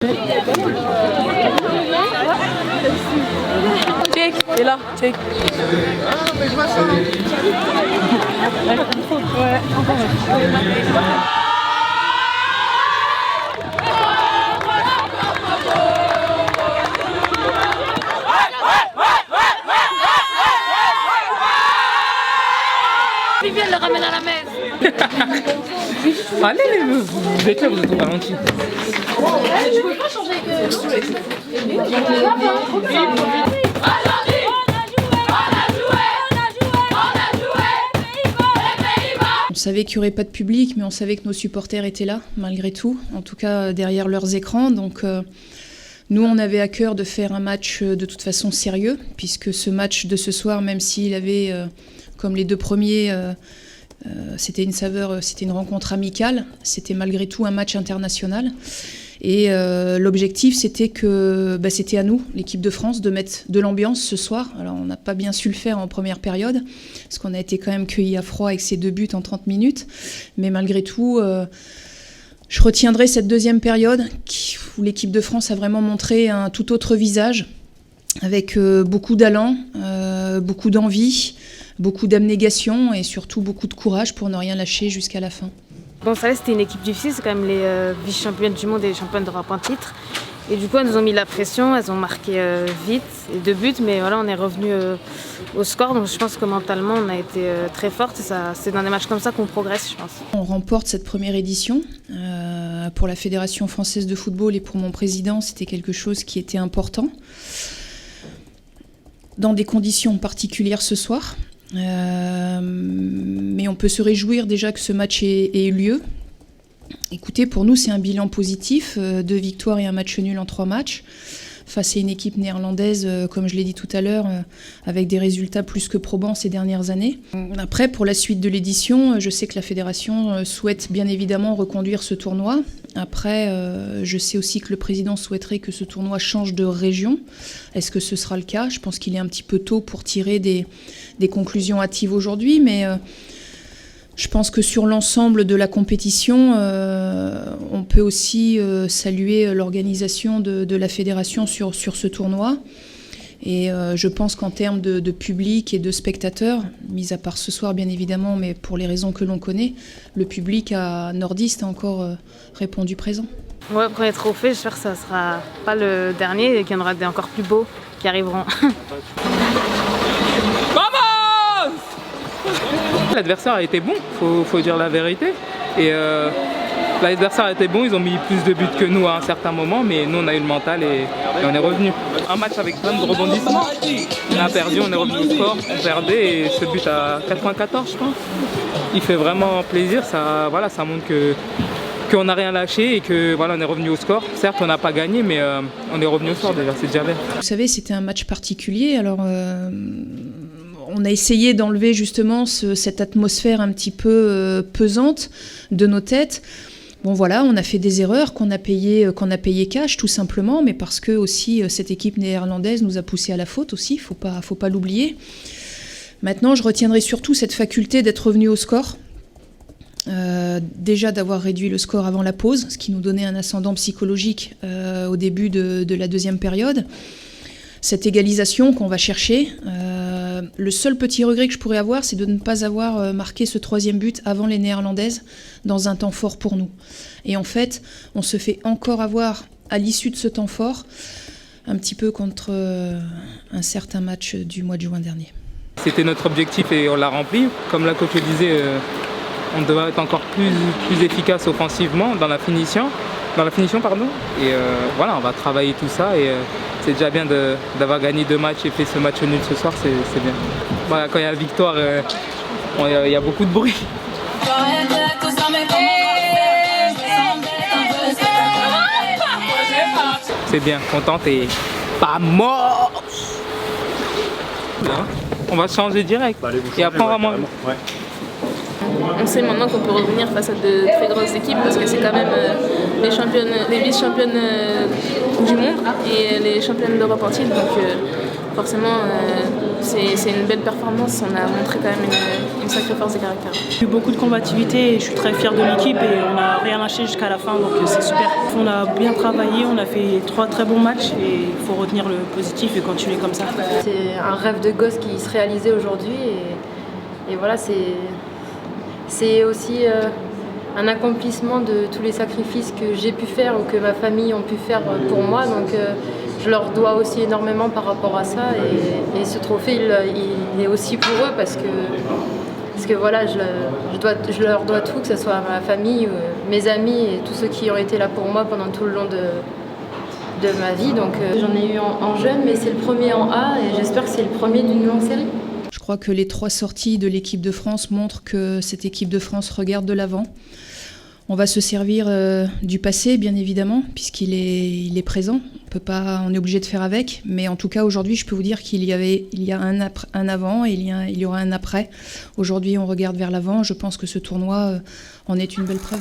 Check, et là, check. Viviane le ramène à la messe. Allez, vous êtes là, vous êtes au ralenti. Je peux pas changer avec On savait qu'il n'y aurait pas de public, mais on savait que nos supporters étaient là, malgré tout, en tout cas derrière leurs écrans. Donc nous, on avait à cœur de faire un match de toute façon sérieux, puisque ce match de ce soir, même s'il avait, comme les deux premiers, c'était une saveur, c'était une rencontre amicale, c'était malgré tout un match international. Et l'objectif, c'était que c'était à nous, l'équipe de France, de mettre de l'ambiance ce soir. Alors, on n'a pas bien su le faire en première période, parce qu'on a été quand même cueillis à froid avec ces 2 buts en 30 minutes. Mais malgré tout, je retiendrai cette deuxième période où l'équipe de France a vraiment montré un tout autre visage, avec beaucoup d'allant, beaucoup d'envie, beaucoup d'abnégation et surtout beaucoup de courage pour ne rien lâcher jusqu'à la fin. Bon, ça c'était une équipe difficile, c'est quand même les vice-championnes du monde et les championnes d'Europe en titre. Et du coup, elles nous ont mis la pression, elles ont marqué vite, les 2 buts, mais voilà, on est revenu au score. Donc je pense que mentalement, on a été très fortes. C'est dans des matchs comme ça qu'on progresse, je pense. On remporte cette première édition. Pour la Fédération française de football et pour mon président, c'était quelque chose qui était important. Dans des conditions particulières ce soir. Mais on peut se réjouir déjà que ce match ait eu lieu. Écoutez, pour nous, c'est un bilan positif, 2 victoires et un match nul en 3 matchs, face à une équipe néerlandaise, comme je l'ai dit tout à l'heure, avec des résultats plus que probants ces dernières années. Après, pour la suite de l'édition, je sais que la fédération souhaite bien évidemment reconduire ce tournoi. Après, je sais aussi que le président souhaiterait que ce tournoi change de région. Est-ce que ce sera le cas ? Je pense qu'il est un petit peu tôt pour tirer des conclusions hâtives aujourd'hui, mais je pense que sur l'ensemble de la compétition, on peut aussi saluer l'organisation de la fédération sur ce tournoi. Et je pense qu'en termes de public et de spectateurs, mis à part ce soir bien évidemment, mais pour les raisons que l'on connaît, le public à nordiste a encore répondu présent. Ouais, premier trophée, j'espère que ça ne sera pas le dernier et qu'il y en aura des encore plus beaux qui arriveront. L'adversaire a été bon, faut dire la vérité. Et l'adversaire a été bon, ils ont mis plus de buts que nous à un certain moment, mais nous on a eu le mental et on est revenu. Un match avec plein de rebondissements. On a perdu, on est revenu au score, on perdait et ce but à 94 je pense. Il fait vraiment plaisir, ça montre qu'on n'a rien lâché et que voilà, on est revenu au score. Certes on n'a pas gagné mais on est revenu au score déjà, c'est déjà bien. Vous savez, c'était un match particulier, alors on a essayé d'enlever justement cette atmosphère un petit peu pesante de nos têtes. Bon voilà, on a fait des erreurs qu'on a payé cash tout simplement, mais parce que aussi cette équipe néerlandaise nous a poussé à la faute aussi, faut pas l'oublier. Maintenant, je retiendrai surtout cette faculté d'être revenu au score. Déjà d'avoir réduit le score avant la pause, ce qui nous donnait un ascendant psychologique au début de la deuxième période. Cette égalisation qu'on va chercher, le seul petit regret que je pourrais avoir, c'est de ne pas avoir marqué ce 3e but avant les Néerlandaises dans un temps fort pour nous. Et en fait, on se fait encore avoir à l'issue de ce temps fort, un petit peu contre un certain match du mois de juin dernier. C'était notre objectif et on l'a rempli. Comme la coach le disait, on devrait être encore plus efficace offensivement dans la finition. Et voilà, on va travailler tout ça et c'est déjà bien d'avoir gagné 2 matchs et fait ce match nul ce soir, c'est bien. Voilà, quand il y a la victoire, il y a beaucoup de bruit. C'est bien, contente et pas mort. On va changer direct et après on va manger. On sait maintenant qu'on peut revenir face à de très grosses équipes parce que c'est quand même les vice-championnes du monde et les championnes d'Europe en titre. Donc forcément c'est une belle performance. On a montré quand même une sacrée force de caractère. J'ai eu beaucoup de combativité et je suis très fière de l'équipe et on n'a rien lâché jusqu'à la fin, donc c'est super. On a bien travaillé, on a fait 3 très bons matchs et il faut retenir le positif et continuer comme ça. C'est un rêve de gosse qui se réalisait aujourd'hui et voilà, c'est aussi un accomplissement de tous les sacrifices que j'ai pu faire ou que ma famille ont pu faire pour moi. Donc je leur dois aussi énormément par rapport à ça et ce trophée il est aussi pour eux parce que voilà, je leur dois tout, que ce soit ma famille, mes amis et tous ceux qui ont été là pour moi pendant tout le long de ma vie. Donc j'en ai eu en jeune, mais c'est le premier en A et j'espère que c'est le premier d'une longue série. Je crois que les 3 sorties de l'équipe de France montrent que cette équipe de France regarde de l'avant. On va se servir du passé, bien évidemment, puisqu'il est présent. On est obligé de faire avec. Mais en tout cas, aujourd'hui, je peux vous dire qu'il y a un avant et il y aura un après. Aujourd'hui, on regarde vers l'avant. Je pense que ce tournoi en est une belle preuve.